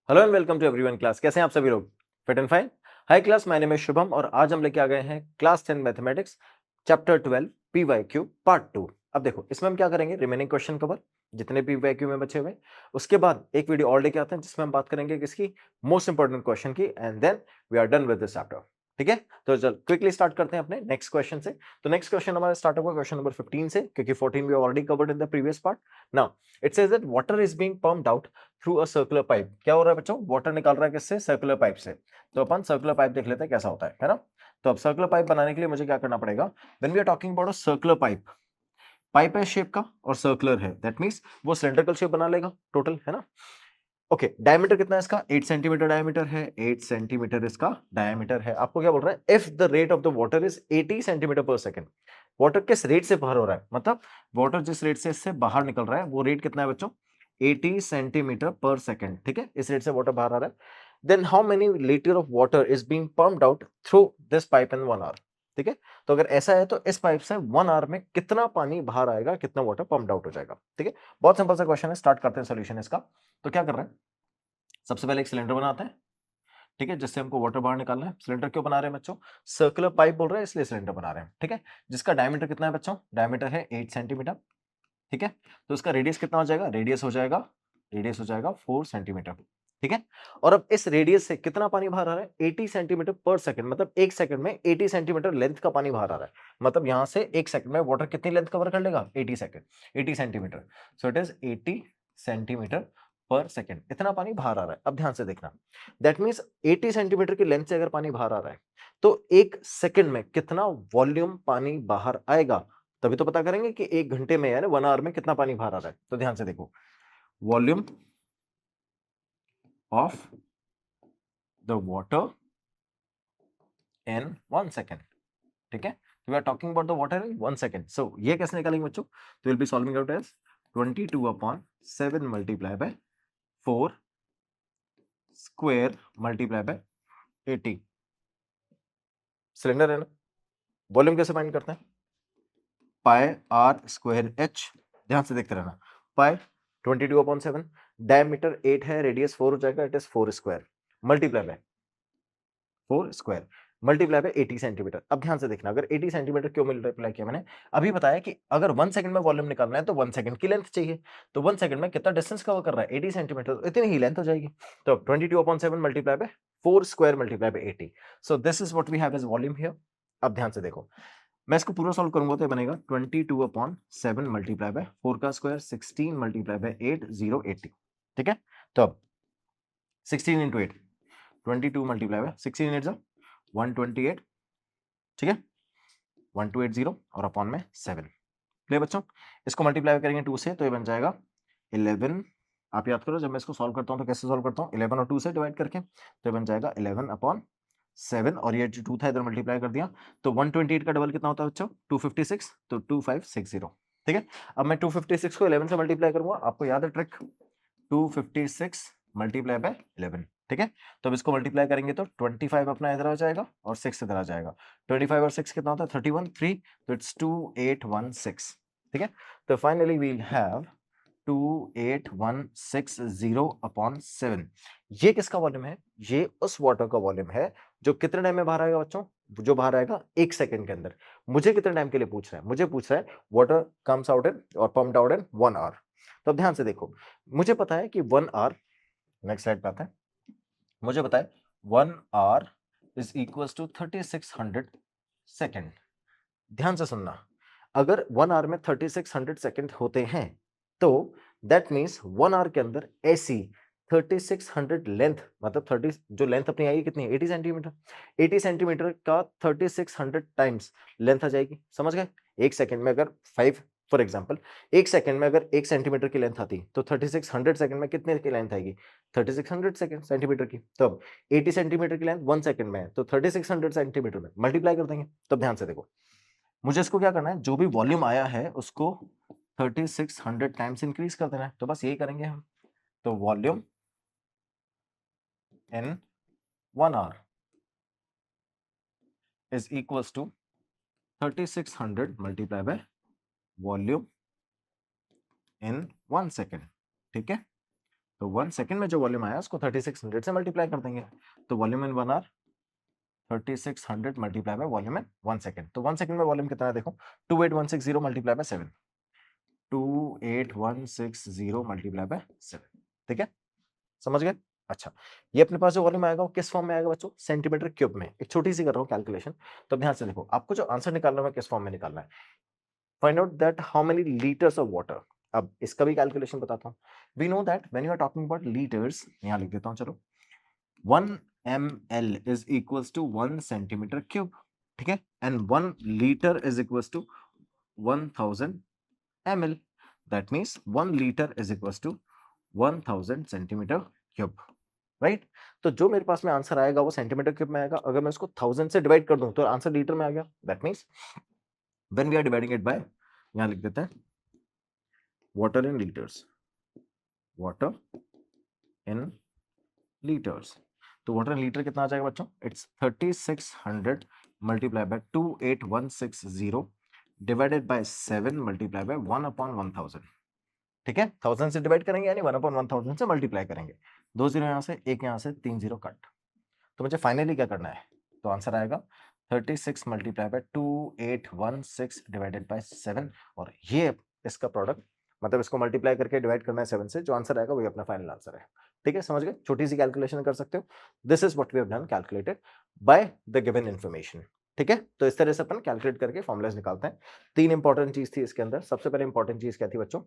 Hello and welcome to everyone class. कैसे हैं आप सभी लोग? Fit and fine. Hi class, my name is Shubham और आज हम लेके आ गए हैं class 10 mathematics chapter 12 PYQ part 2। अब देखो, इसमें हम क्या करेंगे, रिमेनिंग क्वेश्चन कवर जितने पीवाईक्यू में बचे हुए, उसके बाद एक वीडियो और लेके आते हैं जिसमें हम बात करेंगे किसकी, मोस्ट इंपॉर्टेंट क्वेश्चन की, and then we are done with this chapter. ठीक है, तो चल क्विकली स्टार्ट करते हैं अपने नेक्स्ट क्वेश्चन से। तो नेक्स्ट क्वेश्चन हमारा स्टार्ट होगा क्वेश्चन नंबर 15 से, क्योंकि 14 we already covered in the previous part. Now it says that water is being pumped out through a circular pipe. क्या हो रहा है बच्चों? वाटर निकाल रहा है किससे? सर्कुलर पाइप से। तो अपन सर्कुलर पाइप देख लेते हैं कैसा होता है ना। तो अब सर्कुलर पाइप बनाने के लिए मुझे क्या करना पड़ेगा? When we are talking about a circular pipe, pipe है शेप का और सर्कुलर है, दैट मींस वो सिलेंड्रिकल शेप बना लेगा टोटल, है ना। ओके, डायमीटर कितना है इसका? 8 सेंटीमीटर डायमीटर है। 8 सेंटीमीटर इसका डायमीटर है। आपको क्या बोल रहा है? If the rate of the water is 80 centimetre पर सेकंड। वाटर किस रेट से बाहर हो रहा है, मतलब वाटर जिस रेट से इससे बाहर निकल रहा है वो रेट कितना है बच्चों? 80 सेंटीमीटर पर सेकंड। ठीक है, इस रेट से वाटर बाहर आ रहा है। Then how many litre of water is being pumped out through this pipe in 1 hour? ठीक है, तो अगर ऐसा है तो इस पाइप से 1 आवर में कितना पानी बाहर आएगा, कितना वाटर पम्प्ड आउट हो जाएगा? ठीक है, बहुत सिंपल सा क्वेश्चन है, स्टार्ट करते हैं सॉल्यूशन इसका। तो क्या कर रहे हैं, सबसे पहले एक सिलेंडर बनाते हैं। ठीक है, जिससे हमको वाटर बाहर निकालना है। सिलेंडर क्यों बना रहे हैं बच्चों? सर्कुलर पाइप बोल रहे हैं इसलिए सिलेंडर बना रहे हैं। ठीक है, जिसका डायमीटर कितना है बच्चों? डायमीटर है 8 सेंटीमीटर। ठीक है, तो इसका रेडियस कितना हो जाएगा? रेडियस हो जाएगा 4 सेंटीमीटर। ठीक है, और अब इस रेडियस से कितना पानी बाहर आ रहा है? 80 सेंटीमीटर पर सेकंड, मतलब एक सेकंड में 80 सेंटीमीटर लेंथ का पानी बाहर आ रहा है। मतलब यहां से एक सेकंड में वाटर कितनी लेंथ कवर कर लेगा? 80 centimetre. So it is 80 centimetre पर सेकंड, इतना पानी बाहर आ रहा है। अब ध्यान से देखना, दैट मीन्स 80 सेंटीमीटर की लेंथ से अगर पानी बाहर आ रहा है तो एक सेकंड में कितना वॉल्यूम पानी बाहर आएगा, तभी तो पता करेंगे कि एक घंटे में यानी 1 आवर में कितना पानी बाहर आ रहा है। तो ध्यान से देखो, volume of the water in 1 second. ठीक है, we are talking about the water in 1 second. So ये कैसे निकालेंगे बच्चों? तो will be solving out as 22 upon 7 multiply by 4 square multiply by 80। Cylinder है ना, वॉल्यूम कैसे फाइंड करते हैं? Pi r square h. ध्यान से देखते रहना, पाई 22 अपॉन 7, डायमीटर 8 है, रेडियस 4 हो जाएगा, it is 4 square multiply by 4 square multiply by 80 centimetre. अब ध्यान से देखना, अगर 80 सेंटीमीटर क्यों मल्टीप्लाई किया मैंने? अभी बताया कि अगर 1 सेकंड में वॉल्यूम निकालना है तो 1 सेकंड की लेंथ चाहिए। तो 1 सेकंड में कितना डिस्टेंस कवर कर रहा है? 80 सेंटीमीटर, तो इतनी ही लेंथ हो जाएगी। तो 22 upon 7 multiply by 4 square multiply by 80। So this is what we have as volume here. अब ध्यान से देखो, मैं इसको पूरा सॉल्व करूंगा तो ये बनेगा 22 अपॉन 7 मल्टीप्लाई बाय 4 का स्क्वायर 16 मल्टीप्लाई बाय 8 080। ठीक है, तो अब 16 इंटू 8, 22 मल्टीप्लाई बाय 16 8 128। ठीक है, 1280 और अपॉन में 7। ले बच्चों, इसको मल्टीप्लाई करेंगे 2 से तो ये बन जाएगा 11। आप याद करो, जब मैं इसको सॉल्व करता हूं तो कैसे सॉल्व करता हूं? 11 और 2 से डिवाइड करके, तो ये बन जाएगा 11 अपॉन 7, और ये जो 2 था इधर मल्टीप्लाई कर दिया। तो 128 का डबल कितना होता है बच्चों? 256, तो 2560। ठीक है, अब मैं 256 को 11 से मल्टीप्लाई करूंगा। आपको याद है ट्रिक, 256 मल्टीप्लाई बाय 11। ठीक है, तो अब इसको मल्टीप्लाई करेंगे तो 25 अपना इधर आ जाएगा और 6 इधर आ जाएगा। 25 और 6 कितना होता है? 31 3, तो इट्स 2816। ठीक है, तो फाइनली वील हैव 28160 अपॉन 7। ये किसका वॉल्यूम है? ये उस वाटर का वॉल्यूम है जो कितने टाइम में बाहर आएगा बच्चों? जो बाहर आएगा 1 सेकंड के अंदर। मुझे कितने टाइम के लिए पूछ रहा है? मुझे पूछ रहा है वाटर कम्स आउट इन और पम्प्ड आउट इन 1 आवर। तो अब ध्यान से देखो, मुझे पता है कि 1 आवर, नेक्स्ट स्लाइड पे आता है, मुझे पता है 1 hour is equals to 3600 second. ध्यान से सुनना, अगर 1 आवर में 3600 सेकंड होते हैं तो दैट मींस 1 आवर के अंदर ऐसी 3600 लेंथ, मतलब 30 जो लेंथ अपनी आएगी कितनी है? 80 सेंटीमीटर। 80 सेंटीमीटर का 3600 टाइम्स लेंथ आ जाएगी। समझ गए? एक सेकंड में अगर 5 फॉर एग्जांपल, एक सेकंड में अगर 1 सेंटीमीटर की लेंथ आती तो 3600 सेकंड में कितने की लेंथ आएगी? 3600 सेकंड सेंटीमीटर की। तो अब 80 सेंटीमीटर की लेंथ 1 सेकंड में है तो 3600 सेंटीमीटर में मल्टीप्लाई कर देंगे। तो ध्यान से देखो, मुझे इसको क्या करना है, जो भी वॉल्यूम आया है उसको 3600 टाइम्स इंक्रीज कर देना है। तो बस यही करेंगे हम। तो volume in 1 hour is equals to 3600 multiply by volume in 1 second. ठीक है, तो 1 सेकंड में जो वॉल्यूम आया उसको 3600 से मल्टीप्लाई कर देंगे, तो volume in 1 hour 3600 multiply by volume in 1 second. तो 1 सेकंड में वॉल्यूम कितना है देखो, 28160 मल्टीप्लाई बाय 7, 28160 मल्टीप्लाई बाय 7। ठीक है, समझ गए? अच्छा, ये अपने पास जो वॉल्यूम आएगा वो किस फॉर्म में आएगा बच्चों, सेंटीमीटर क्यूब में। एक छोटी सी कर रहा हूँ कैलकुलेशन, तो ध्यान से देखो, आपको जो आंसर निकालना है किस फॉर्म में निकालना है। Find out that how many litres of water. अब इसका भी कैलकुलेशन बताता हूँ। We know that when you are talking about litres, यहाँ लिख देता हूँ चलो, 1 ml is equals to 1 centimetre cube, ठीक है, and 1 litre is equals to 1000 ml, that means 1 litre is equals to 1000 centimetre cube, right. तो जो मेरे पास में आंसर आएगा वो सेंटीमीटर क्यूब में आएगा। अगर मैं इसको 1000 से डिवाइड कर दूं तो आंसर लीटर में आ गया। That means when we are dividing it by, यहां लिख देते हैं water in litres, water in litres. तो वाटर इन लीटर कितना आ जाएगा बच्चों, it's 3600 multiply by 28160 divided by 7 multiply by 1/1000। ठीक है, 1000 से डिवाइड करेंगे यानी 1/1000 से मल्टीप्लाई करेंगे। 2 जीरो यहाँ से, एक यहाँ से, 3 जीरो कट। तो मुझे फाइनली क्या करना है, तो आंसर आएगा 36 मल्टीप्लाई बाय 2816 डिवाइडेड बाय 7, और ये इसका प्रोडक्ट, मतलब इसको मल्टीप्लाई करके डिवाइड करना है 7 से, जो आंसर आएगा वही अपना फाइनल आंसर है। ठीक है, समझ गए? छोटी सी कैलकुलेशन कर सकते हो। This is what we have done, calculated by the given information. ठीक है, तो इस तरह से अपन कैलकुलेट करके फॉर्मुलाज निकालते हैं। 3 इंपॉर्टेंट चीज थी इसके अंदर। सबसे पहले इंपॉर्टेंट चीज क्या थी बच्चों,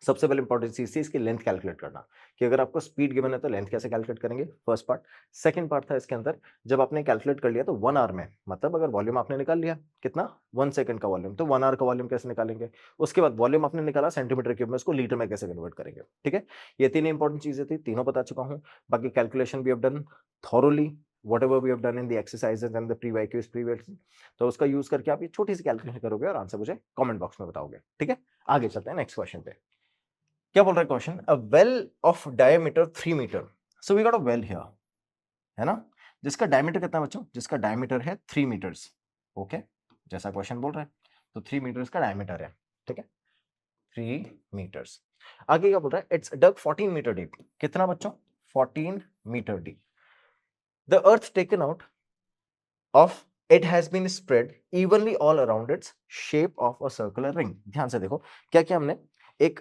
सबसे पहले इंपॉर्टेंट चीज थी इसकी लेंथ कैलकुलेट करना, कि अगर आपको स्पीड गिवन है तो लेंथ कैसे कैलकुलेट करेंगे, फर्स्ट पार्ट। सेकंड पार्ट था इसके अंदर, जब आपने कैलकुलेट कर लिया तो 1 आवर में, मतलब अगर वॉल्यूम आपने निकाल लिया कितना, 1 सेकंड का वॉल्यूम, तो 1 आवर का वॉल्यूम कैसे निकालेंगे। उसके बाद वॉल्यूम आपने निकाला सेंटीमीटर क्यूब में, उसको लीटर में कैसे कन्वर्ट करेंगे। ठीक है, ये 3 इंपॉर्टेंट चीजें थी, तीनों बता चुका हूं। बाकी calculation we have done thoroughly, whatever we have done in the exercises and the pre-quiz previously, तो उसका यूज करके आप ये छोटी सी कैलकुलेशन करोगे और आंसर मुझे कमेंट बॉक्स में बताओगे। ठीक है, आगे चलते हैं नेक्स्ट क्वेश्चन पे। क्या बोल रहा है question, a well of diameter 3 metre, so we got a well here, है ना, जिसका डायमीटर कितना है बच्चों, जिसका डायमीटर है 3 मीटर्स। ओके, जैसा क्वेश्चन बोल रहा है, तो 3 मीटर्स का डायमीटर है। ठीक है, 3 मीटर्स। आगे क्या बोल रहा है, इट्स डग 14 मीटर डीप, कितना बच्चों, 14 metre deep. The earth taken out of it has been spread evenly all around its shape of a circular ring. ध्यान से देखो, क्या किया हमने, एक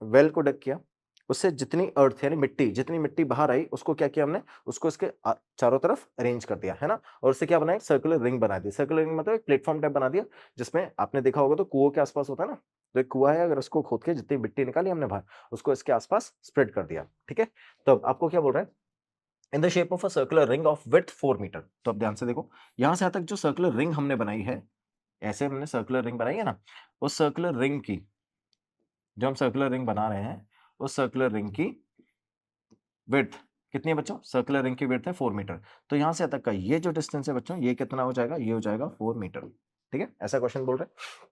वेल को डग किया, उससे जितनी अर्थ यानी मिट्टी, जितनी मिट्टी बाहर आई उसको क्या किया हमने, उसको इसके चारों तरफ अरेंज कर दिया, है ना, और उससे क्या बनाया, सर्कुलर रिंग बना दी। सर्कुलर रिंग मतलब एक प्लेटफॉर्म टाइप बना दिया, जिसमें आपने देखा होगा तो कुओं के आसपास होता है ना, तो एक कुआ है, अगर उसको खोद के जितनी मिट्टी निकाली हमने बाहर, उसको इसके आसपास स्प्रेड कर दिया। ठीक है, तो अब आपको क्या बोल रहा है, in the shape of a circular ring of width 4 metre. तो अब ध्यान से देखो, यहां से यहां तक जो सर्कुलर रिंग हमने बनाई है, ऐसे हमने सर्कुलर रिंग बनाई है ना, उस सर्कुलर रिंग की, जो हम सर्कुलर रिंग बना रहे हैं, उस सर्कुलर रिंग की विड्थ कितनी है बच्चों, सर्कुलर रिंग की विड्थ है 4 मीटर। तो यहां से तक का ये जो डिस्टेंस है बच्चों, ये कितना हो जाएगा, ये हो जाएगा 4 मीटर। ठीक है, ऐसा क्वेश्चन बोल रहे हैं।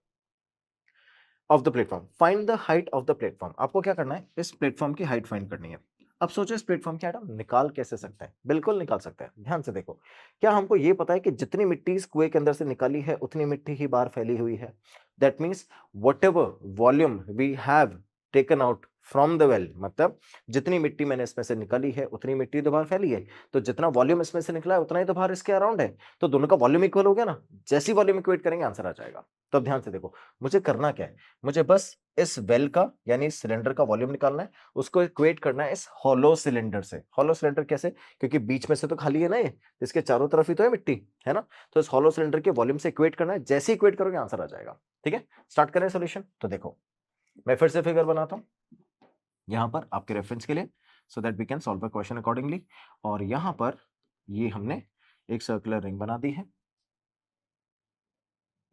Of the platform, find the height of the platform. आपको क्या करना है, इस प्लेटफॉर्म की हाइट फाइंड करनी है। अब सोचो इस प्लेटफॉर्म की हाइट हम निकाल कैसे सकते हैं, बिल्कुल निकाल सकते हैं। ध्यान से देखो, क्या हमको ये पता है कि जितनी मिट्टी इस कुएं के अंदर से निकाली है उतनी मिट्टी ही बाहर फैली हुई है। That means what ever volume we have taken out from the well, मतलब जितनी मिट्टी मैंने इसमें से निकाली है उतनी मिट्टी तो बाहर फैली है, तो जितना वॉल्यूम इसमें से निकला है उतना ही तो बाहर इसके अराउंड है, तो दोनों का वॉल्यूम इक्वल हो गया ना। जैसी वॉल्यूम इक्वेट करेंगे आंसर आ जाएगा। तो अब ध्यान से देखो, मुझे करना क्या है, मुझे बस इस वेल का यानी इस सिलेंडर का वॉल्यूम निकालना है, उसको इक्वेट करना है इस हॉलो सिलेंडर से। हॉलो सिलेंडर कैसे, क्योंकि बीच में से तो खाली है ना ये, इसके चारों तरफ ही तो है मिट्टी, है ना, तो इस हॉलो सिलेंडर के वॉल्यूम से इक्वेट करना है। जैसे इक्वेट करोगे आंसर आ जाएगा। ठीक है, स्टार्ट करें सॉल्यूशन। तो देखो, मैं फिर से फिगर बनाता हूं यहां पर आपके रेफरेंस के लिए, so that we can solve the question accordingly. और यहां पर ये हमने एक सर्कुलर रिंग बना दी है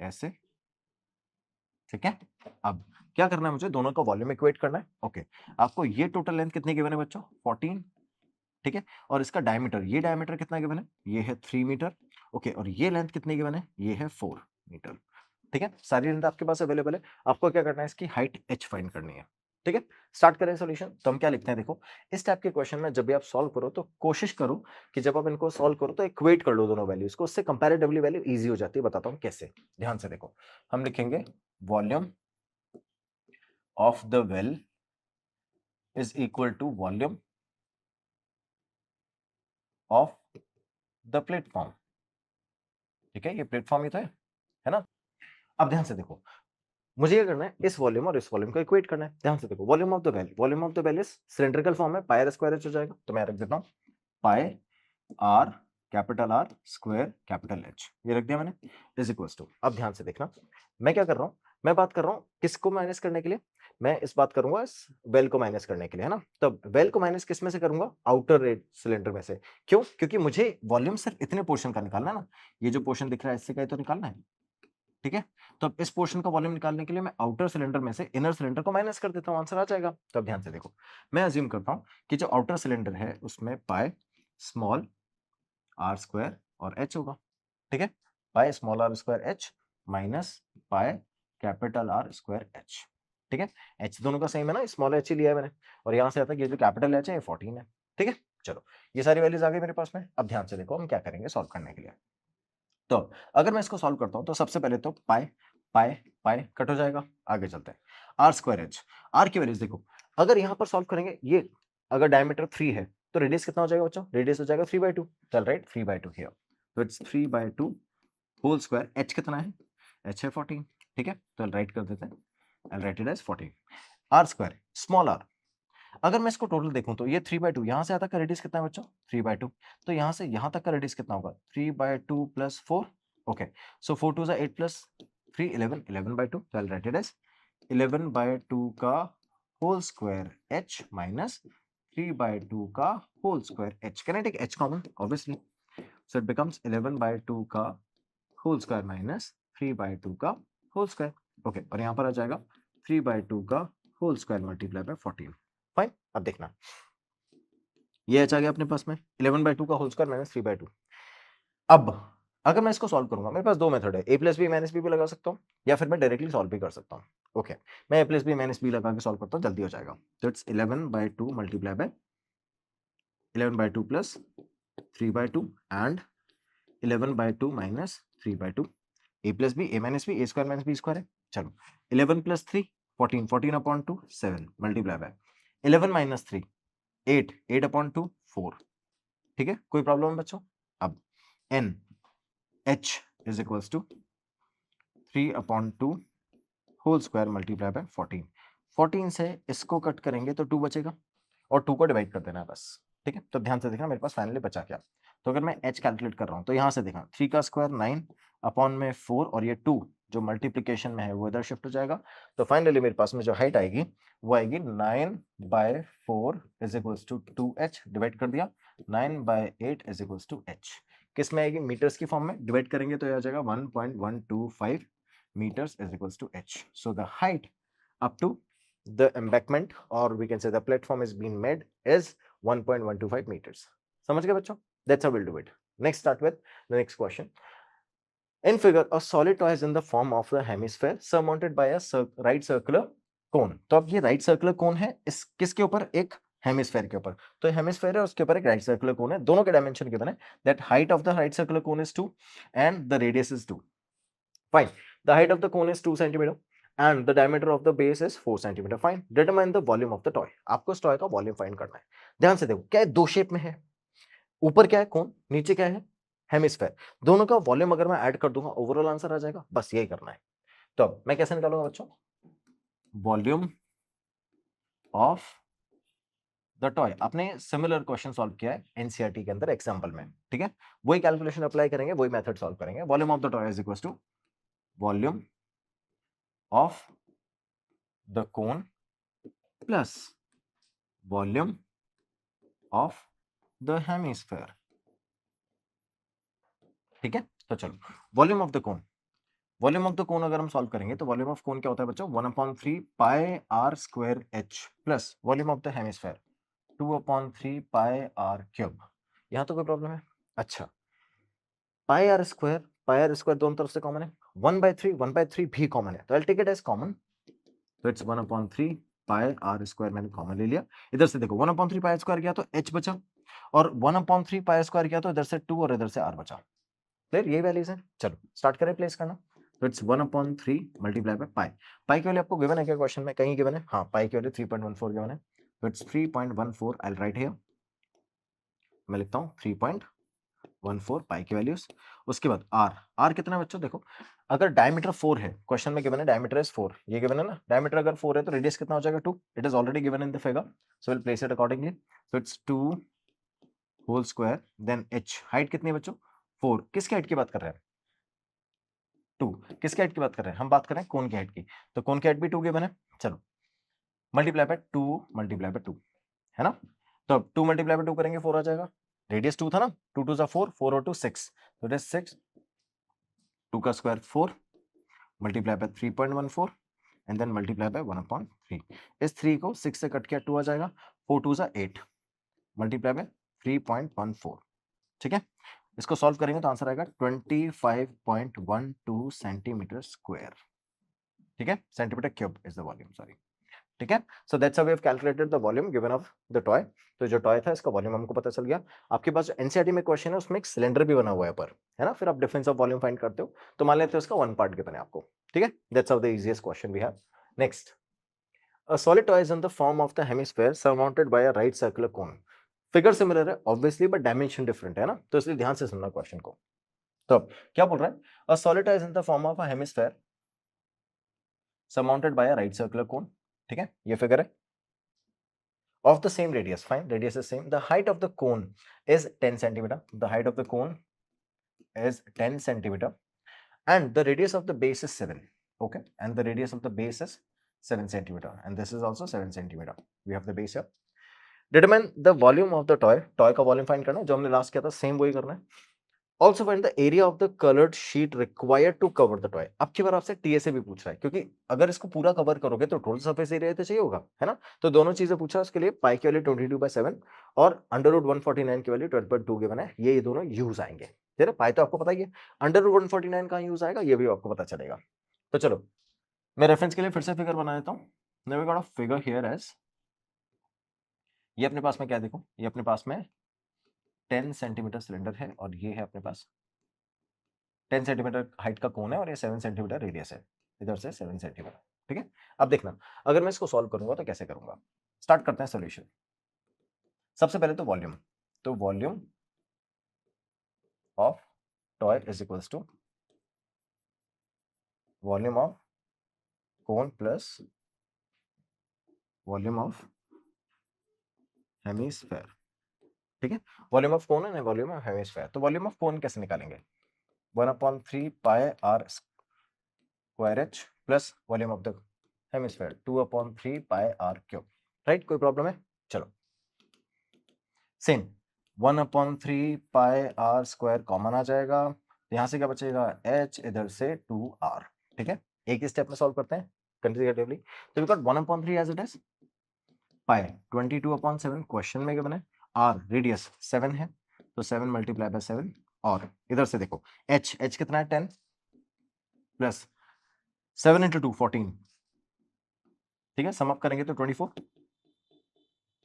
ऐसे। ठीक है, अब क्या करना है, मुझे दोनों का वॉल्यूम इक्वेट करना है। ओके, आपको ये टोटल लेंथ कितनी गिवन है बच्चों, 14। ठीक है, और इसका डायमीटर, ये डायमीटर कितना गिवन है, ये है 3 मीटर। ओके, और ये लेंथ कितनी गिवन है, ये है 4 मीटर। ठीक है, सारी लेंथ आपके पास अवेलेबल है। आपको क्या करना है, इसकी हाइट h फाइंड करनी है। ठीक है, स्टार्ट करें सॉल्यूशन। तो हम क्या लिखते हैं, देखो इस टाइप के क्वेश्चन में जब भी आप सॉल्व करो तो कोशिश करो कि जब आप इनको सॉल्व करो तो इक्वेट कर लो दोनों वैल्यूज को, उससे कंपैरेटिवली वैल्यू इजी हो जाती है। बताता हूं कैसे, ध्यान से देखो, हम लिखेंगे volume of the well is equal to volume of the platform. ठीक है, ये प्लेटफॉर्म ही तो है ना। अब ध्यान से देखो, मुझे क्या करना है, इस वॉल्यूम और इस वॉल्यूम को इक्वेट करना है। ध्यान से देखो, volume of the well is cylindrical form है, पाई आर स्क्वायर एच हो जाएगा, तो मैं रख देता हूं pi r capital are square capital H, ये रख दिया मैंने, इज इक्वल्स टू। अब ध्यान से देखना, मैं क्या कर रहा हूं, मैं बात कर रहा हूं किसको माइनस करने के लिए, मैं इस बात करूंगा इस वेल को माइनस करने के लिए, है ना। तो वेल को माइनस किस में से करूंगा, आउटर रेड सिलेंडर में से। क्यों, क्योंकि मुझे वॉल्यूम सिर्फ इतने पोर्शन का निकालना है ना, ये जो पोर्शन दिख रहा है इससे का ही तो निकालना है। ठीक है, तो अब इस पोर्शन का वॉल्यूम निकालने के लिए मैं आउटर सिलेंडर में से इनर सिलेंडर को माइनस कर देता हूं, आंसर आ जाएगा। तो अब ध्यान से देखो, मैं अज्यूम करता हूं कि जो आउटर सिलेंडर है उसमें पाई स्मॉल आर स्क्वायर और एच होगा। ठीक है, pi small r square h minus pi capital are square h. ठीक है, एच दोनों का सेम है ना, स्मॉल एच ही लिया है मैंने, और यहां से आता है ये जो कैपिटल एच है ये 14 है। ठीक है, चलो ये सारी वैल्यूज आ गई मेरे पास में। अब ध्यान से देखो हम क्या करेंगे सॉल्व करने के लिए। तो अगर मैं इसको सॉल्व करता हूं तो सबसे पहले तो पाई पाई पाई कट हो जाएगा, आगे चलते हैं। आर स्क्वायर एच, आर की वैल्यूज देखो, अगर यहां पर सॉल्व करेंगे, ये अगर डायमीटर 3 है तो रेडियस कितना हो जाएगा बच्चों, रेडियस हो जाएगा 3/2। चल राइट, 3/2 हियर, तो इट्स 3/2 होल स्क्वायर। एच कितना है, एच है 14। ठीक है, तो राइट कर देते हैं, I write it as 14। R square small r, अगर मैं इसको टोटल देखूं तो ये 3/2, यहां से आता का रेडियस कितना है बच्चों, 3/2, तो यहां से यहां तक का रेडियस कितना होगा, 3/2 प्लस 4। ओके, सो 4 2 8 प्लस 3 11, 11/2, तो आई राइट इट एज 11/2 का होल स्क्वायर h माइनस 3/2 का whole square h। Can I take h common, obviously, so it becomes 11/2 का होल स्क्वायर माइनस 3/2 का होल स्क्वायर। ओके, और यहां पर आ जाएगा 3/2 का whole square multiply by 14। Fine, अब देखना, ये h आ गया अपने पास में 11/2 का होल स्क्वायर माइनस 3/2। अब अगर मैं इसको सॉल्व करूंगा, मेरे पास दो मेथड है, a plus b minus b भी लगा सकता हूँ, या फिर मैं डायरेक्टली सॉल्व भी कर सकता हूँ। ओके, मैं a plus b minus b लगा के सॉल्व करता हूँ, जल्दी हो जाएगा। तो it's 11/2 multiply by 11/2 plus 3/2 and 11/2 minus 3/2, a plus b a minus b, a square minus b square है। चलो 11 प्लस 3 14, 14/2 7 मल्टीप्लाई बाय 11 माइनस 3 8, 8/2 4। ठीक है, कोई प्रॉब्लम है बच्चों। अब n h is equals to 3/2 whole square multiply by 14। 14 से इसको कट करेंगे तो 2 बचेगा, और 2 को डिवाइड कर देना है बस। ठीक है, तो ध्यान से देखना मेरे पास फाइनली बचा क्या। तो अगर मैं h कैलकुलेट कर रहा हूं तो यहां से देखना 3 का स्क्वायर 9 अपॉन में 4, और ये 2 जो मल्टीप्लीकेशन में है वो इधर शिफ्ट हो जाएगा। तो फाइनली मेरे पास में जो हाइट आएगी वो आएगी 9/4 is equals to 2h, divide कर दिया 9/8 इज इक्वल्स टू h। किस में आएगी, मीटर्स की फॉर्म में, डिवाइड करेंगे तो ये आ जाएगा 1.125 meters is equals to h. So the height up to the embankment, or we can say the platform is being made, is 1.125 meters. समझ गए बच्चों? That's how we'll do it. Next, start with the next question. In figure, a solid toy is in the form of the hemisphere surmounted by a right circular cone. तो अब ये right circular cone है, इस किसके ऊपर, एक hemisphere के ऊपर। तो हेमिस्फेयर है, उसके ऊपर एक राइट सर्कुलर कोन है, दोनों के डायमेंशन गिवन है, that height of the right circular cone is 2 and the radius is 2। Fine. The height of the cone is 2 cm and the diameter of the base is 4 cm. Fine. Determine the volume of the toy. आपको इस toy का volume find करना है। ध्यान से देखो, क्या है, दो शेप में है, ऊपर क्या है कोन, नीचे क्या है हेमिस्फेयर, दोनों का वॉल्यूम अगर मैं ऐड कर दूंगा ओवरऑल आंसर आ जाएगा, बस यही करना है। तो अब मैं कैसे निकालूंगा बच्चों, वॉल्यूम ऑफ द टॉय। आपने सिमिलर क्वेश्चन सॉल्व किया है एनसीईआरटी के अंदर एग्जांपल में, ठीक है, वही कैलकुलेशन अप्लाई करेंगे, वही मेथड सॉल्व करेंगे। Volume of the toy is equal to volume of the cone plus volume of the hemisphere। ठीक है, तो चलो volume of the cone, volume of the कोन अगर हम सॉल्व करेंगे तो वॉल्यूम ऑफ कोन क्या होता है बच्चों, 1/3 pi r square h plus volume of the hemisphere 2/3 pi r cube. यहां तो कोई प्रॉब्लम है? अच्छा, पाई आर स्क्वायर दोनों तरफ से कॉमन है, 1/3 भी कॉमन है, तो I take it as common, तो इट्स 1/3 पाई आर स्क्वायर मैंने कॉमन ले लिया। इधर से देखो 1/3 पाई स्क्वायर किया तो h बचा, और 1/3 पाई स्क्वायर किया तो इधर से 2 और इधर से r बचा। क्लियर, ये वैल्यूज है। चलो स्टार्ट करें प्लेस करना। तो इट्स 1/3 मल्टीप्लाई बाय पाई। पाई की वैल्यू आपको गिवन है क्या क्वेश्चन में, कहीं गिवन है? हाँ, पाई की वैल्यू 3.14 गिवन है, तो इट्स 3.14, आई राइट हियर, मैं लिखता हूँ 3.14 पाई की वैल्यूज। उसके बाद आर कितना है बच्चों, देखो अगर डायमीटर 4 है, क्वेश्चन में गिवन है डायमीटर इज 4, ये गिवन है ना, डायमीटर अगर 4 है तो रेडियस कितना हो जाएगा 2, it is already given in the figure, so will place it accordingly, so it's 2 whole square then h, height कितनी है बच्चों 4, किसकी हाइट की बात कर रहे हैं 2, किसकी हाइट की बात कर रहे हैं, हम बात कर रहे हैं कोन की हाइट की, तो कोन की हाइट भी 2 गिवन है, चलो मल्टीप्लाई बाय 2 मल्टीप्लाई बाय 2, है ना, तो अब 2 मल्टीप्लाई बाय 2 करेंगे 4 आ जाएगा, रेडियस 2 था ना, 2 2 जा 4, 4 और 2 6, तो इट इज 6, 2 का square 4 multiply by 3.14 and then multiply by 1/3, इस 3 को 6 से कट किया 2 आ जाएगा, 4 2 जा 8 मल्टीप्लाई बाय 3.14, ठीक है, इसको सॉल्व करेंगे तो आंसर आएगा 25.12 सेंटीमीटर स्क्वायर, ठीक है, centimetre cube is the volume, sorry, ठीक है, so that's how we have calculated the volume given of the toy, तो जो टॉय था इसका वॉल्यूम हमको पता चल गया। आपके पास जो एनसीईआरटी में क्वेश्चन है उसमें एक सिलेंडर भी बना हुआ है पर, है ना, फिर आप डिफरेंस ऑफ वॉल्यूम फाइंड करते हो, तो मान लेते हो इसका 1 पार्ट गिवन है आपको, ठीक है, that's how the easiest question we have. Next, a solid toy is in the form of the hemisphere surmounted by a right circular cone, figure similar है ऑब्वियसली बट डायमेंशन डिफरेंट है ना, तो इसलिए ध्यान से सुनना क्वेश्चन को। तो अब क्या बोल रहा है, a solid toy is in the form of a hemisphere surmounted by a right circular cone, ठीक है, ये फिगर है, of the same radius, fine, radius is same, the height of the cone is 10 centimeter, the height of the cone is 10 centimeter and the radius of the base is 7, okay, and the radius of the base is 7 centimeter and this is also 7 centimeter, we have the base here, determine the volume of the toy, toy का volume find करना है, जो हमने last किया था same वही करना है, also find the area of the coloured sheet required to cover the toy, अब की बार आपसे टीएसए भी पूछ रहा है, क्योंकि अगर इसको पूरा कवर करोगे तो टोटल सरफेस एरिया तो चाहिए होगा, है ना, तो दोनों चीजें पूछा, उसके लिए पाई की वैल्यू 22/7 और अंडर रूट 149 की वैल्यू 12.2 गिवन है, ये दोनों यूज आएंगे, ठीक है, पाई तो आपको पता ही है, अंडर रूट 149 कहाँ यूज आएगा ये भी आपको पता चलेगा। तो चलो मैं रेफरेंस के लिए फिर से फिगर बना देता हूँ, now we got a figure here as, ये अपने पास में क्या देखो, ये अपने पास में 10 सेंटीमीटर सिलेंडर है और ये है अपने पास 10 सेंटीमीटर हाइट का कोन है और ये 7 सेंटीमीटर रेडियस है, इधर से 7 सेंटीमीटर, ठीक है। अब देखना अगर मैं इसको सॉल्व करूंगा तो कैसे करूंगा, स्टार्ट करते हैं सॉल्यूशन। सबसे पहले तो वॉल्यूम, तो volume of toy is equals to volume of cone plus volume of hemisphere, ठीक है, वॉल्यूम ऑफ कोन है वॉल्यूम ऑफ हेमिस्फेयर, तो वॉल्यूम ऑफ कोन कैसे निकालेंगे, 1/3 pi r square h plus volume of the hemisphere 2/3 pi r cube, right, कोई problem है, चलो same 1/3 pi r square common आ जाएगा, यहां से क्या बचेगा h, इधर से 2r, ठीक है, एक ही स्टेप में सॉल्व करते हैं कंसेक्यूटिवली, तो we got 1/3 as it is, pi 22/7 question में गिवन है, r रेडियस 7 है तो 7 मल्टीप्लाई बाय 7 और इधर से देखो h कितना है 10 प्लस 7 इंटू 2 14, ठीक है, सम अप करेंगे तो 24,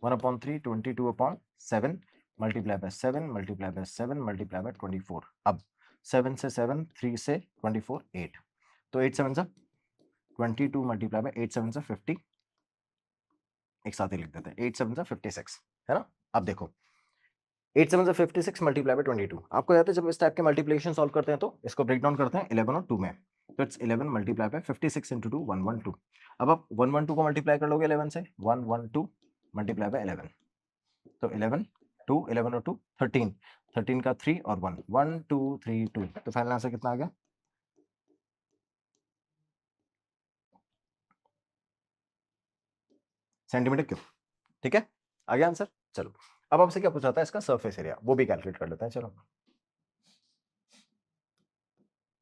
1/3 22/7 multiply by 7 multiply by 7 multiply bye 24, अब 7 से 7 3 से 24 8, तो 8 7 से 22 मल्टीप्लाई बाय 8 7 से 50, एक साथ ही लिख देते हैं 8 7 से 56, है ना। अब देखो 8 7 से 56 मल्टीप्लाई बाय 22, आपको याद है जब इस टाइप के मल्टीप्लिकेशन सॉल्व करते हैं तो इसको ब्रेक डाउन करते हैं 11 और 2 में, तो इट्स 11 मल्टीप्लाई बाय 56 इंटू 2 112, अब आप 112 को मल्टीप्लाई कर लोगे 11 से 112 मल्टीप्लाई बाय 11, तो 11 2 11 और 2 13, 13 का 3 और 1 1 2 3 2, तो फाइनल आंसर कितना आ गया, सेंटीमीटर क्यूब, ठीक है, आ गया आंसर। चलो अब आपसे क्या पूछा था, इसका सरफेस एरिया वो भी कैलकुलेट कर लेते हैं, चलो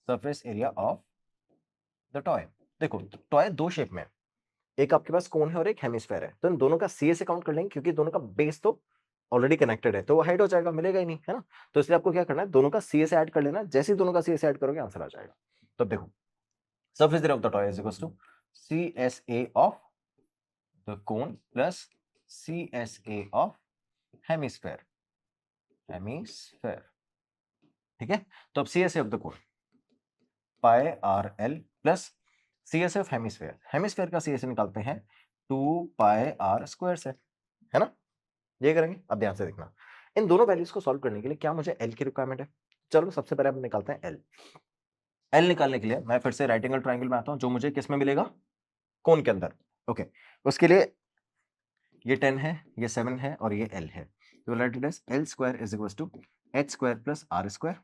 surface area of the toy, देखो टॉय दो शेप में, एक आपके पास कोन है और एक हेमिस्फेयर है, तो इन दोनों का सीए से काउंट कर लेंगे क्योंकि दोनों का बेस तो ऑलरेडी कनेक्टेड है, तो वो हाइड हो जाएगा, मिलेगा ही नहीं, है ना, तो इसलिए आपको क्या करना है, दोनों का सीए से ऐड कर लेना, जैसे ही दोनों का सीए से ऐड करोगे आंसर आ जाएगा। तो देखो surface area of the toy is equals to CSA of the cone plus CSA of hemisphere, hemisphere, ठीक है, तो अब CSA of the cone pi r l plus CSA of hemisphere, hemisphere का CSA निकालते हैं 2 पाई आर स्क्वायर से, है ना, ये करेंगे। अब ध्यान से देखना, इन दोनों वैल्यूज को सॉल्व करने के लिए क्या मुझे एल की रिक्वायरमेंट है। चलो सबसे पहले हम निकालते हैं एल। एल निकालने के लिए मैं फिर से राइट एंगल ट्रायंगल में आता हूं, जो मुझे किस में मिलेगा, कोन के अंदर। ओके, उसके लिए ये 10 है, ये 7 है और ये L है, तो let it is L square is equal to H square plus R square.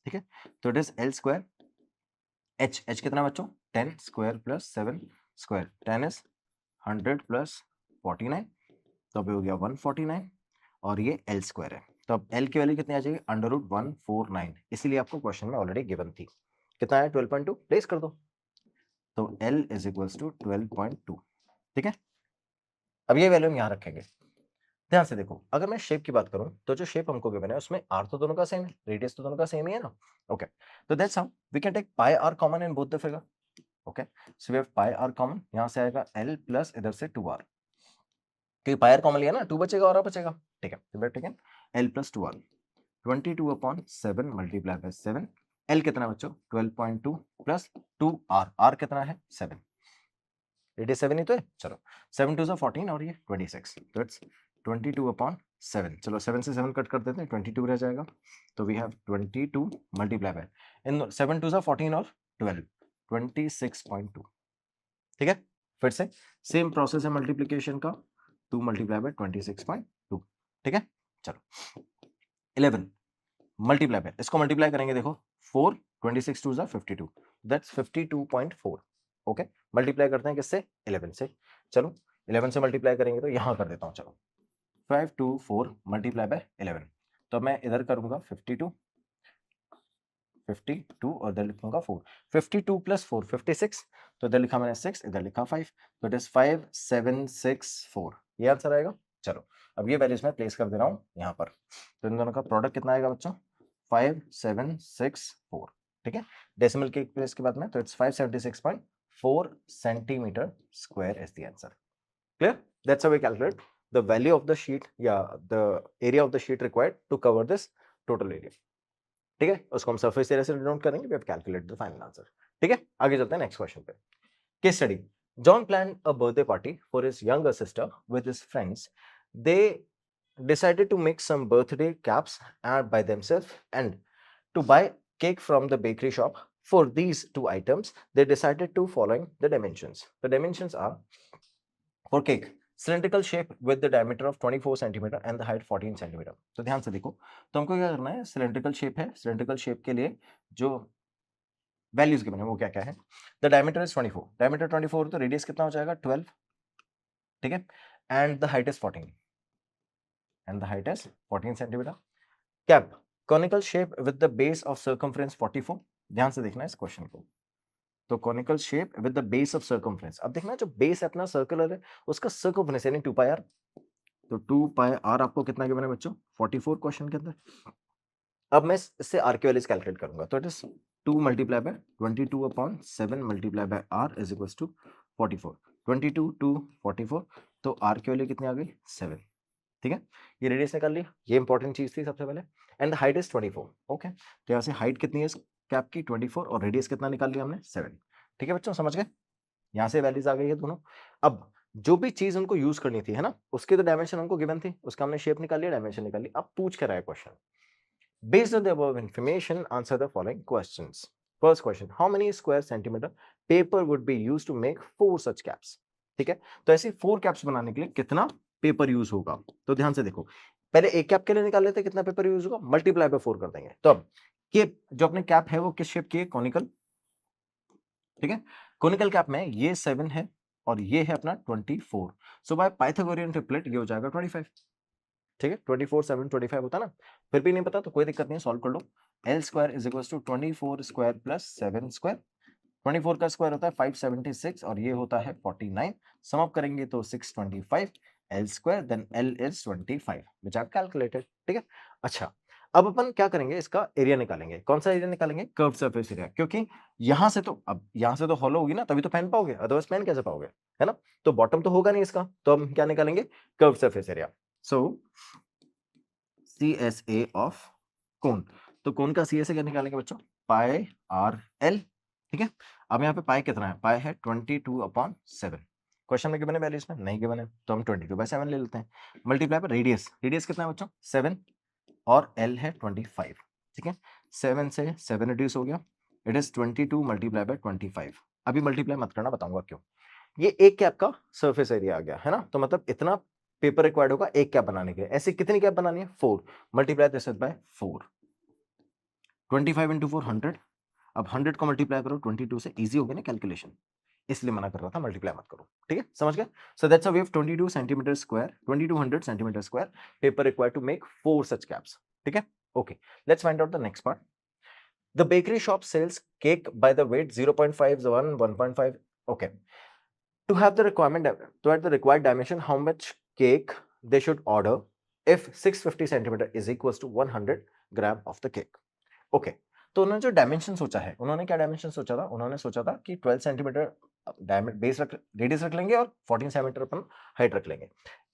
ठीक है, तो it is L square H कितना बच्चों, 10 square plus 7 square, 10 is 100 plus 49, तो अभी हो गया 149 और ये L स्क्वायर है, तो अब L की वैल्यू कितनी आ जाएगी, अंडर रूट 149, इसीलिए आपको क्वेश्चन में ऑलरेडी गिवन थी। कितना है, 12.2, प्लेस कर दो, तो L इज इक्वल्स टू 12.2। ठीक है, अब ये वैल्यू हम यहाँ रखेंगे। ध्यान से देखो, अगर मैं शेप की बात करूं तो जो शेप हमको गिवन है उसमें आर तो दोनों का सेम है, रेडियस तो दोनों का सेम ही है ना। ओके, तो that's how we can take pi r common in both the figure. Okay, so we have pi r common, यहां से आएगा एल प्लस इधर से 2r, क्योंकि पाई आर कॉमन लिया ना, 2 बचेगा और बचेगा। ठीक है, तो we have taken l plus 2r, 22/7 multiply by 7, l कितना बच्चों 12.2 प्लस 2r, r कितना है 7, रेडियस 7 ही तो है। चलो 7 2 14 और ये 26, तो इट्स 22/7। चलो 7 से 7 कट कर देते हैं, 22 रह जाएगा, तो वी हैव 22 मल्टीप्लाई बाय इन 7 2 14 और 12, 26.2। ठीक है, फिर से सेम प्रोसेस है मल्टीप्लिकेशन का, 2 मल्टीप्लाई बाय 26.2। ठीक है, चलो 11 मल्टीप्लाई बाय, इसको मल्टीप्लाई करेंगे, देखो 4 26 2 52, दैट्स 52.4। ओके, मल्टीप्लाई करते हैं किससे, 11 से। चलो 11 से मल्टीप्लाई करेंगे तो यहां कर देता हूं, चलो 524 मल्टीप्लाई बाय 11, तो मैं इधर करूंगा 52 और इधर लिखूंगा 4, 52 प्लस 4 56, तो इधर लिखा मैंने 6, इधर लिखा 5, तो इट इज 5764, ये आंसर आएगा। चलो अब ये वैल्यूज मैं प्लेस कर दे रहा हूं यहां पर, तो इन दोनों का प्रोडक्ट कितना आएगा बच्चों, 5764। ठीक है, डेसिमल के प्लेस के बाद में, तो it's 576.4 centimetre square is the answer. Clear? That's how we calculate the value of the sheet, the area of the sheet required to cover this total area. ठीक है, उसको हम सरफेस एरिया से डिनोट करेंगे, we have calculated the final answer. ठीक है, आगे चलते हैं नेक्स्ट क्वेश्चन पे। Case study, John planned a birthday party for his younger sister with his friends. They decided to make some birthday caps by themselves and to buy cake from the bakery shop. For these two items, they decided to following the dimensions. The dimensions are for cake, cylindrical shape with the diameter of 24 centimeter and the height 14 centimeter. तो ध्यान से देखो, तो हमको क्या करना है, cylindrical shape है, सिलेंड्रिकल शेप के लिए जो वैल्यूज गिवन है वो क्या क्या है, द डायमीटर इज 24, डायमीटर 24, तो रेडियस कितना हो जाएगा 12। ठीक है, and the height is 14, and the height is 14 centimetre. Cap, conical shape with the base of circumference 44। ध्यान से देखना है इस क्वेश्चन को, तो conical shape with the base of circumference, अब देखना जो बेस अपना सर्कुलर है उसका सर्कमफ्रेंस यानी 2 पाई आर, तो 2 पाई आर आपको कितना गिवन है बच्चों 44 क्वेश्चन के अंदर। अब मैं इससे आर की वैल्यूज कैलकुलेट करूंगा, तो it is 2 multiply by 22/7 multiply by r is equals to 44, 22 two 44, तो आर की वैल्यू कितनी आ गई 7। ठीक है, ये रेडियस निकाल लिया, ये इंपॉर्टेंट चीज थी सबसे पहले, and the height is 24। Okay, तो यहाँ से हाइट कितनी है इस कैप की 24 और रेडियस कितना निकाल लिया हमने 7। ठीक है बच्चों, समझ गए, यहाँ से वैल्यूज आ गई है दोनों। अब जो भी चीज उनको यूज करनी थी, है ना, उसके तो डायमेंशन उनको गिवन थी, उसका हमने शेप निकाल लिया, डायमेंशन निकाल लिया। अब पूछ कर रहा है question, based on the above information answer the following questions. First question, how many square centimeter paper would be used to make 4 such caps. ठीक है, तो ऐसी 4 कैप्स बनाने के लिए कितना पेपर यूज होगा, तो ध्यान से देखो, पहले एक कैप के लिए निकाल लेते हैं कितना पेपर यूज होगा, मल्टीप्लाई बाय 4 कर देंगे। तो अब ये जो अपने कैप है वो किस शेप की है, कॉनिकल। ठीक है, कॉनिकल कैप में ये 7 है और ये है अपना 24, सो बाय पाइथागोरियन ट्रिपलेट ये हो जाएगा 25। ठीक है, 24 7 25 होता ना, फिर भी नहीं पता तो कोई दिक्कत नहीं है, सॉल्व कर लो। L square is equal to 24 square plus 7 square, 24 का स्क्वायर होता है 576 और ये होता है 49, सम अप करेंगे तो 625 l square, then l is 25 which I have calculated. ठीक है, अच्छा अब अपन क्या करेंगे, इसका एरिया निकालेंगे। कौन सा एरिया निकालेंगे, कर्व सरफेस एरिया, क्योंकि यहां से तो, अब यहां से तो हॉलो होगी ना, तभी तो पहन पाओगे, अदरवाइज पहन कैसे पाओगे, है ना, तो बॉटम तो होगा नहीं इसका, तो हम क्या निकालेंगे, curve surface area. So CSA of cone, तो कोन का CSA क्या निकालेंगे बच्चों, पाई आर एल। ठीक है, अब यहाँ पे पाई कितना है, पाई है 22/7, क्वेश्चन में गिवन है वैल्यू, इसमें नहीं गिवन है, तो हम 22/7 ले लेते हैं। मल्टीप्लाई पर रेडियस, रेडियस कितना है बच्चों 7 और L है 25, ठीक है। 7 से 7 रिड्यूस हो गया, इट इज 22 मल्टीप्लाई बाय 25। अभी मल्टीप्लाई मत करना, बताऊंगा क्यों। ये एक कैप का सरफेस एरिया आ गया है ना, तो मतलब इतना पेपर रिक्वायर्ड होगा एक कैप बनाने के लिए। ऐसी कितनी कैप बनानी है 4, मल्टीप्लाई दिस बाय 4, 25 इंटू 4 100। अब 100 को मल्टीप्लाई करो 22 से, इजी हो गया ना कैलकुलेशन, इसलिए मना कर रहा था मल्टीप्लाई मत करो, ठीक है, समझ गए। So that's how we have 22 centimeter square, 2200 centimeter square paper required to make 4 such caps, ठीक है। Okay, let's find out the next part. The bakery shop sells cake by the weight 0.5, 1.5. Okay, to have the required dimension, how much cake they should order if 650 centimeter is equals to 100 gram of the cake. Okay, तो उन्होंने जो dimension सोचा है, उन्होंने क्या dimension सोचा था, उन्होंने सोचा था कि 12 सेंटीमीटर बेस रख, रेडियस रख लेंगे और 14 सेंटीमीटर अपन हाइट रख लेंगे।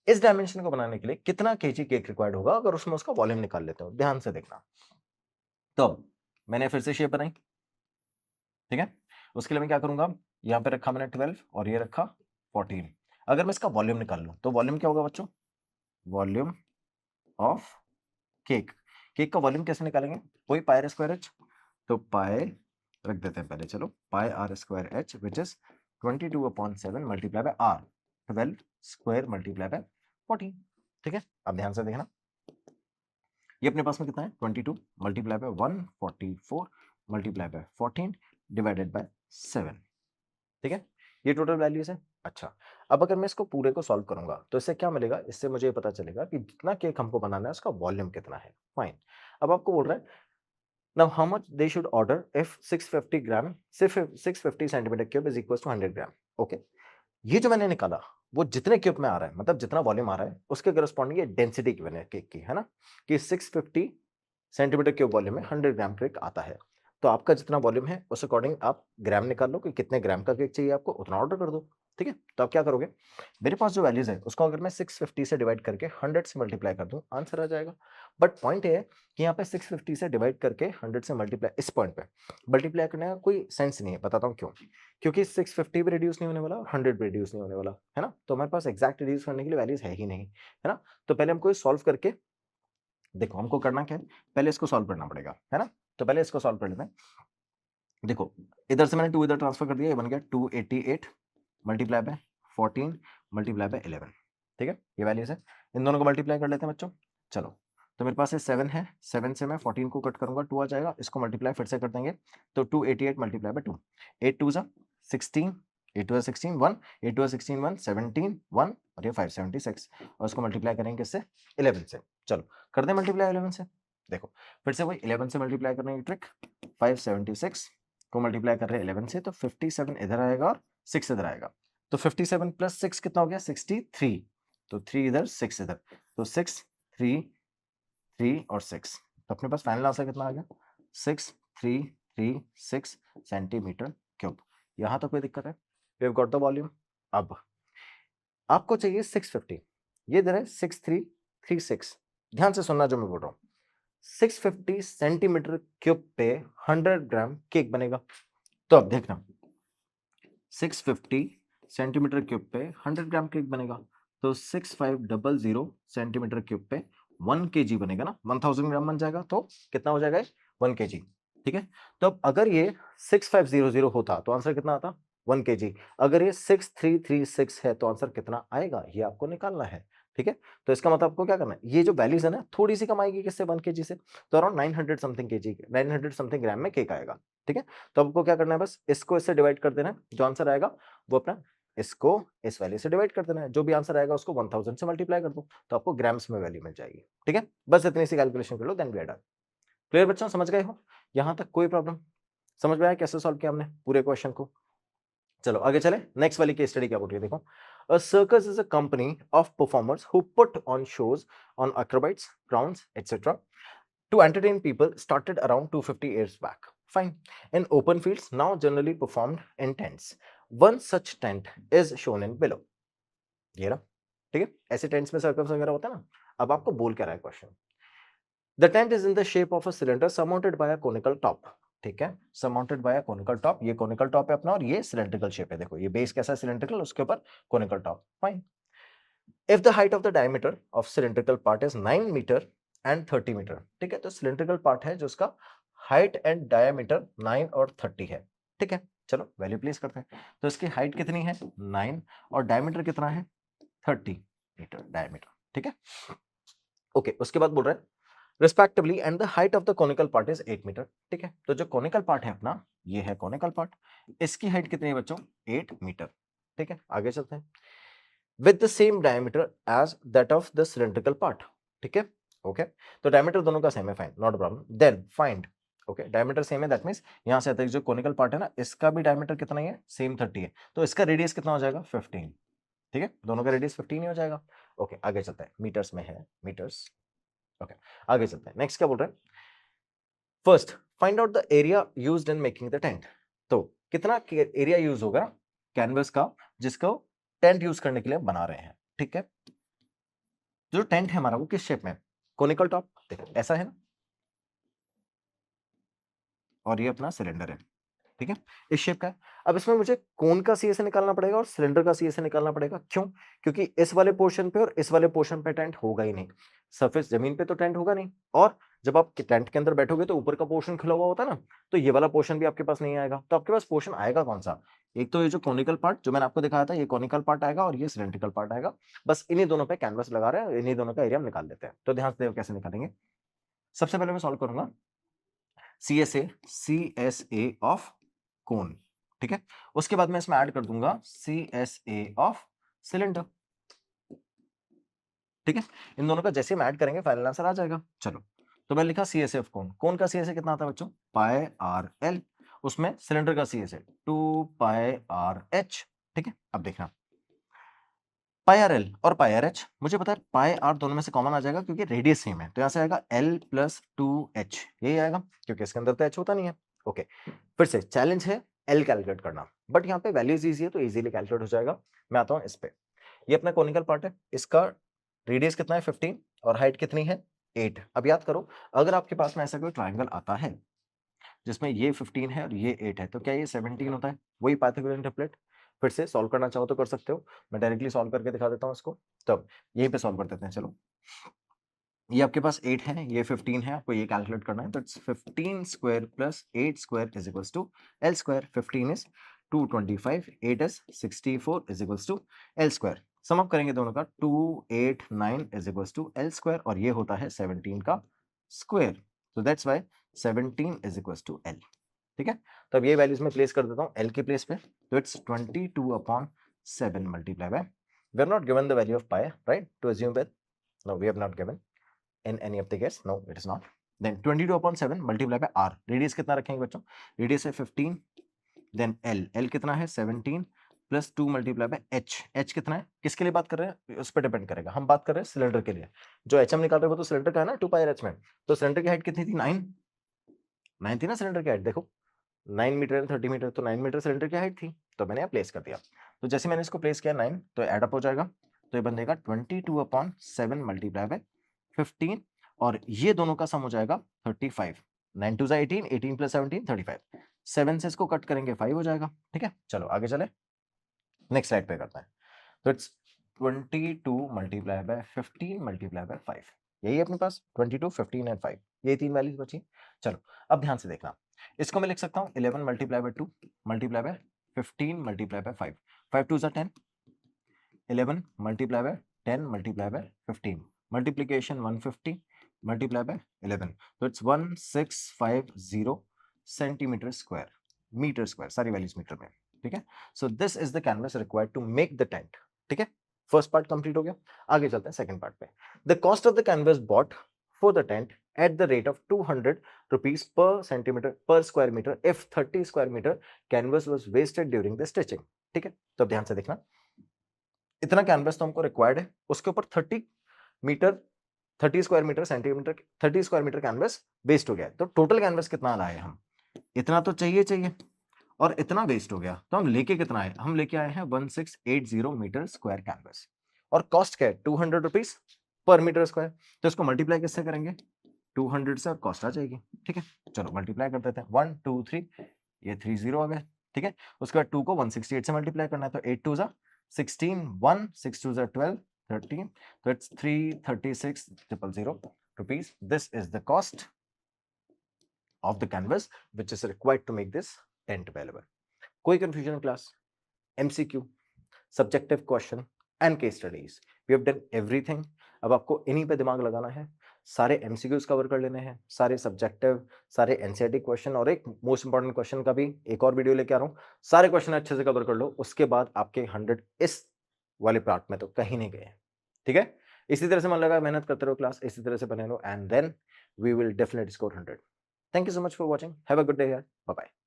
इस डायमेंशन को बनाने के लिए कितना केजी केक रिक्वायर्ड होगा, अगर उसमें उसका वॉल्यूम निकाल लेते हो, ध्यान से देखना। तो मैंने फिर से शेप बनाई, ठीक है। उसके लिए मैं क्या करूंगा, यहाँ पे रखा मैंने 12 और ये रखा 14। अगर मैं इसका वॉल्यूम निकाल लूं तो वॉल्यूम क्या होगा बच्चों, वॉल्यूम ऑफ केक। केक का वॉल्यूम कैसे निकालेंगे, कोई पाई आर स्क्वायर एच, तो पाई रख देते हैं पहले, चलो pi r square h which is 22/7 multiply by r, 12 square multiply by 14, ठीक है। अब ध्यान से देखना, ये अपने पास में कितना है 22 multiply bye 144 multiply by 14 divided by 7, ठीक है। ये टोटल वैल्यूज है। अच्छा, अब अगर मैं इसको पूरे को सॉल्व करूंगा तो इससे क्या मिलेगा, इससे मुझे पता चलेगा कि जितना केक हमको बनाना है उसका वॉल्यूम कितना है। फाइन, अब आपको बोल रहा है now how much they should order if 650 gram, सिर्फ 650 centimeter cube is equal to 100 gram. Okay, ये जो मैंने निकाला वो जितने क्यूब में आ रहा है, मतलब जितना वॉल्यूम आ रहा है उसके करस्पॉन्डिंग ये डेंसिटी गिवन है केक की, है ना, कि 650 सेंटीमीटर क्यूब वॉल्यूम में 100 ग्राम केक आता है। तो आपका जितना वॉल्यूम है उस अकॉर्डिंग आप ग्राम निकाल लो कि कितने ग्राम का केक चाहिए आपको, उतना ऑर्डर कर दो, ठीक है। तो आप क्या करोगे, मेरे पास जो वैल्यूज है उसको अगर मैं 650 से डिवाइड करके 100 से मल्टीप्लाई कर दूं, आंसर आ जाएगा। बट पॉइंट ये है कि यहाँ पे 650 से डिवाइड करके 100 से मल्टीप्लाई, इस पॉइंट पे मल्टीप्लाई करने का कोई सेंस नहीं है, बताता हूँ क्यों। क्योंकि 650 भी रिड्यूस नहीं होने वाला और 100 भी रिड्यूस नहीं होने वाला, है ना, तो हमारे पास एग्जैक्ट रिड्यूस करने के लिए वैल्यूज है ही नहीं, है ना। तो पहले हमको सॉल्व करके देखो, हमको करना क्या है, पहले इसको सॉल्व करना पड़ेगा, है ना। तो पहले इसको सॉल्व कर लेते हैं। देखो, इधर से मैंने 2 इधर ट्रांसफर कर दिया, ये बन गया 288 मल्टीप्लाई बाय 14 मल्टीप्लाई बाय 11, ठीक है। ये वैल्यूज है, इन दोनों को मल्टीप्लाई कर लेते हैं बच्चों। चलो, तो मेरे पास ये 7 है, 7 से मैं 14 को कट करूंगा, 2 आ जाएगा, इसको मल्टीप्लाई फिर से कर देंगे, तो 288 मल्टीप्लाई बाय 2, 8 2 16, 8 2 16 1, 8 2 16 1, 17 1 और ये 576, और इसको मल्टीप्लाई करेंगे किससे, 11 से। चलो कर दें मल्टीप्लाई 11 से, देखो फिर से वही 11 से मल्टीप्लाई करने की ट्रिक, 576 को मल्टीप्लाई कर रहे हैं 11 से, तो 57 इधर आएगा और 6 इधर आएगा, तो 57 प्लस 6 कितना हो गया 63, तो 3 इधर 6 इधर, तो 6 3 3 और 6, तो अपने पास फाइनल आंसर कितना आ गया 6336 सेंटीमीटर क्यूब। यहां तक कोई दिक्कत है, we have got the volume. अब आपको चाहिए 650, ये इधर है 6336, ध्यान से सुनना जो मैं बोल रहा हूं, 650 सेंटीमीटर क्यूब पे 100 ग्राम केक बनेगा। तो अब देखना 650 सेंटीमीटर क्यूब पे 100 ग्राम केक बनेगा, तो 6500 सेंटीमीटर क्यूब पे 1 केजी बनेगा ना, 1000 ग्राम बन जाएगा, तो कितना हो जाएगा 1 केजी, ठीक है। तो अब अगर ये 6500 होता तो आंसर कितना आता 1 केजी, अगर ये 6336 है तो आंसर कितना आएगा ये आपको निकालना है, ठीक है। तो इसका मतलब आपको क्या करना है, ये जो वैल्यूज है ना थोड़ी सी कम आएगी किससे 1 केजी से, तो अराउंड 900 समथिंग केजी, 900 समथिंग ग्राम में केक आएगा, ठीक है। तो आपको क्या करना है, बस इसको इससे डिवाइड कर देना है, जो आंसर आएगा वो अपना इसको इस वैल्यू से डिवाइड कर देना है, जो भी आंसर आएगा उसको 1000 से मल्टीप्लाई कर दो, तो आपको ग्राम्स में वैल्यू मिल जाएगी, ठीक है। बस इतनी सी कैलकुलेशन कर लो, then we are done. Clear बच्चों, समझ गए हो यहां तक, कोई प्रॉब्लम, समझ में आया कैसे सॉल्व किया हमने पूरे क्वेश्चन को। चलो आगे चले, नेक्स्ट वाली केस स्टडी क्या बोल रही है देखो। A circus is a company of performers who put on shows on acrobats, clowns, etc. to entertain people, started around 250 years back. Fine. In open fields, now generally performed in tents. One such tent is shown in below. ये रहा, ठीक है, ऐसे tents में circus वगैरह होता है ना। अब आपको बोल क्या रहा है question, The tent is in the shape of a cylinder surmounted by a conical top. ठीक है, surmounted bye a conical top. ये कोनिकल टॉप है अपना और ये सिलेंड्रिकल शेप है। देखो ये बेस कैसा है सिलेंड्रिकल, उसके ऊपर conical top. Fine. If the height of the diameter of cylindrical part is 9 meter and 30 meter, ठीक है, तो सिलेंड्रिकल पार्ट है जो उसका हाइट एंड डायमीटर 9 और 30 है। ठीक है, चलो वैल्यू प्लेस करते हैं। तो इसकी हाइट कितनी है 9 और डायमीटर कितना है 30 मीटर डायमीटर। ठीक है, ओके, उसके बाद बोल रहे हैं respectively and the height of the conical part is 8 meter. ठीक है, तो जो कोनिकल पार्ट है अपना, ये है कोनिकल पार्ट, इसकी हाइट कितनी है बच्चों 8 मीटर। ठीक है, आगे चलते हैं। With the same diameter as that of the cylindrical part. ठीक है, ओके, तो डायमीटर दोनों का सेम है, fine, not a problem. Then find, okay, diameter same है, दैट मींस यहां से आता है जो कोनिकल पार्ट है ना, इसका भी डायमीटर कितना ही है सेम 30 है, तो इसका रेडियस कितना हो जाएगा 15। ठीक है, दोनों का रेडियस 15 ही हो जाएगा। ओके, आगे चलते हैं, मीटर्स में है, मीटर्स। ओके, आगे चलते हैं, नेक्स्ट क्या बोल रहे हैं, first find out the area used in making the tent. तो कितना एरिया यूज होगा कैनवस का जिसको टेंट यूज करने के लिए बना रहे हैं। ठीक है, जो टेंट है हमारा वो किस शेप में है, कोनिकल टॉप, देखो ऐसा है ना, और ये अपना सिलेंडर है। ठीक है, इस शेप का है। अब इसमें मुझे कोन का सीएसए निकालना पड़ेगा और सिलेंडर का सीएसए निकालना पड़ेगा। क्यों? क्योंकि इस वाले पोर्शन पे और इस वाले पोर्शन पे टेंट होगा ही नहीं, सरफेस जमीन पे तो टेंट होगा नहीं, और जब आप टेंट के अंदर बैठोगे तो ऊपर का पोर्शन खुला हुआ होता है ना, तो ये वाला पोर्शन भी आपके पास नहीं आएगा। तो आपके पास पोर्शन आएगा कौन सा, एक तो ये जो कोनिकल पार्ट जो मैंने आपको दिखाया था, ये कोनिकल पार्ट आएगा और ये सिलेंड्रिकल पार्ट आएगा। बस इन्हीं दोनों पे कैनवस लगा रहे हैं, इन्हीं दोनों का एरिया हम निकाल लेते हैं। तो ध्यान से देखो कैसे निकालेंगे। सबसे पहले मैं सॉल्व करूंगा सी ऑफ कोन। ठीक है, उसके बाद मैं इसमें ऐड कर दूंगा सी ऑफ सिलेंडर। ठीक है, इन दोनों का जैसे हम ऐड करेंगे फाइनल आंसर आ जाएगा। चलो, तो मैं लिखा सी ऑफ कोन। कोन का सी कितना आता है बच्चों पाई आर एल, उसमें सिलेंडर का सी 2 पाई आर एच। ठीक है, अब देखना पाई आर एल और पाई आर एच, मुझे पता है पाई आर दोनों में से कॉमन आ जाएगा क्योंकि रेडियस सेम है, तो यहां से आएगा एल प्लस 2 एच, यही आएगा क्योंकि इसके अंदर तो एच होता नहीं है। ओके, फिर से चैलेंज है एल कैलकुलेट करना, बट यहाँ पे वैल्यूज इजी है तो इजीली कैलकुलेट हो जाएगा। मैं आता हूँ इस पे, ये अपना कोनिकल पार्ट है, इसका रेडियस कितना है 15 और हाइट कितनी है 8। अब याद करो, अगर आपके पास में ऐसा कोई ट्राइंगल आता है जिसमें ये 15 है और ये 8 है, तो क्या ये 17 होता है? वही पाइथागोरियन ट्रिपलेट। फिर से सॉल्व करना चाहो तो कर सकते हो, मैं डायरेक्टली सॉल्व करके दिखा देता हूँ इसको। तब यहीं पे सॉल्व कर देते हैं। चलो, ये आपके पास 8 है, ये 15 है, आपको ये कैलकुलेट करना है, तो it's 15 square plus 8 square is equals to l square. 15 is 225, 8 is 64 is equals to l square. Sum up करेंगे दोनों का, 289 is equals to l square, और ये होता है 17 का स्क्वायर, तो that's why 17 is equals to l. ठीक है, तो अब ये वैल्यूज में प्लेस कर देता हूँ एल के प्लेस पे, तो it's 22/7 multiply by, we are not given the value of pi, right, to assume that no we have not given in any of the case, no it is not, then 22/7 multiply by r, radius कितना रखेंगे बच्चों, radius है 15, then l कितना है 17 plus 2 multiply bye h कितना है, किसके लिए बात कर रहे हैं उस पर डिपेंड करेगा, हम बात कर रहे हैं सिलेंडर के लिए, जो h हम निकाल रहे हैं वो तो सिलेंडर का है ना 2 पाई h में, तो सिलेंडर की हाइट कितनी थी 9 थी ना सिलेंडर की हाइट, देखो 9 मीटर एंड 30 मीटर, तो 9 मीटर सिलेंडर की हाइट थी, तो मैंने यहाँ प्लेस कर दिया, तो जैसे मैंने इसको प्लेस किया 9 तो एडअप हो जाएगा, तो ये बनेगा 22/7 मल्टीप्लाई बाय 15, और ये दोनों का सम हो जाएगा 35, 9 2 18, 18 प्लस 17 35, 7 से इसको कट करेंगे 5 हो जाएगा। ठीक है, चलो आगे चले, नेक्स्ट स्लाइड पे करते हैं, तो it's 22 multiply by 15 multiply by 5, यही है अपने पास 22, 15 एंड 5, ये तीन वैल्यूज बची। चलो अब ध्यान से देखना, इसको मैं लिख सकता हूँ 11 multiply by 2 multiply by 15 multiply by 5, 5 2 10, 11 multiply by 10 multiply by 15, multiplication 150 multiply by 11, तो it's 1650 centimeter square, meter square, सारी वैल्यूज मीटर में। ठीक है, so this is the canvas required to make the tent. ठीक है, फर्स्ट पार्ट कंप्लीट हो गया, आगे चलते हैं सेकंड पार्ट पे। The cost of the canvas bought for the tent at the rate of 200 rupees per centimeter per square meter if 30 square meter canvas was wasted during the stitching। ठीक है, तो अब ध्यान से देखना, इतना कैनवस तो हमको रिक्वायर्ड है, उसके ऊपर 30 square meter centimeter 30 square meter canvas waste हो गया, तो टोटल कैनवस कितना लाए हम, इतना तो चाहिए और इतना वेस्ट हो गया, तो हम लेके कितना आए, हम लेके आए हैं 1680 मीटर स्क्वायर कैनवस, और कॉस्ट क्या है 200 रुपीज पर मीटर स्क्वायर, तो इसको मल्टीप्लाई किससे करेंगे 200 से और कॉस्ट आ जाएगी। ठीक है, चलो मल्टीप्लाई कर देते हैं। 1 2 3, ये 3 0 आ गए। ठीक है, उसके बाद 2 को 168 से मल्टीप्लाई करना है, तो 8 2 जा 16, 1 6 2 जा 12, 13, तो it's 336,000 rupees. This is the cost of the canvas which is required to make this tent available. कोई confusion class? MCQ, subjective question and case studies. We have done everything. अब आपको इन्हीं पे दिमाग लगाना है, सारे MCQs कवर कर लेने हैं, सारे सब्जेक्टिव, सारे NCERT क्वेश्चन, और एक मोस्ट इंपॉर्टेंट क्वेश्चन का भी एक और वीडियो लेके आ रहा हूँ। सारे क्वेश्चन अच्छे से कवर कर लो, उसके बाद आपके 100 इस वाले पार्ट में तो कहीं नहीं गए। ठीक है, इसी तरह से मन लगा मेहनत करते रहो क्लास, इसी तरह से बने रहो, and then we will definitely score 100. Thank you so much for watching. Have a good day here. Bye bye.